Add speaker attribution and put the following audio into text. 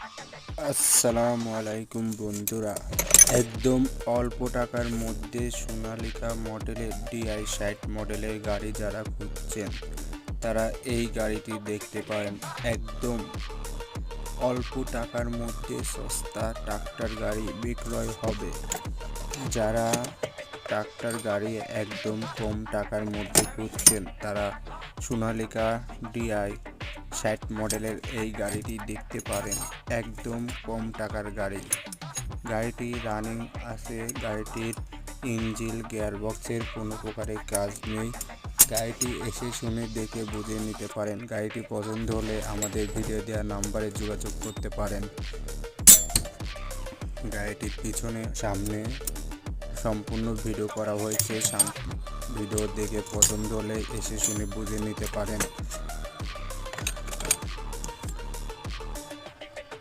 Speaker 1: আসসালামু আলাইকুম বন্ধুরা, একদম অল্প টাকার মধ্যে সোনালিকা মডেলের DI60 মডেলের গাড়ি যারা খুঁজছেন তারা এই গাড়িটি দেখতে পারেন। একদম অল্প টাকার মধ্যে সস্তা ট্রাক্টর গাড়ি বিক্রয় হবে। যারা ট্রাক্টর গাড়ি একদম কম টাকার মধ্যে খুঁজছেন তারা সোনালিকা DI60 মডেলের এই গাড়িটি দেখতে পারেন। একদম কম টাকার গাড়িটি রানিং আছে। গাড়িটির ইঞ্জিন গিয়ারবক্সের কোনো প্রকারের কাজ নেই। গাড়িটি এসে শুনে দেখে বুঝে নিতে পারেন। গাড়িটি পছন্দ হলে আমাদের ভিডিও দেওয়া নাম্বারে যোগাযোগ করতে পারেন। গাড়িটির পিছনে সামনে সম্পূর্ণ ভিডিও করা হয়েছে। ভিডিও দেখে পছন্দ হলে এসে শুনে বুঝে নিতে পারেন।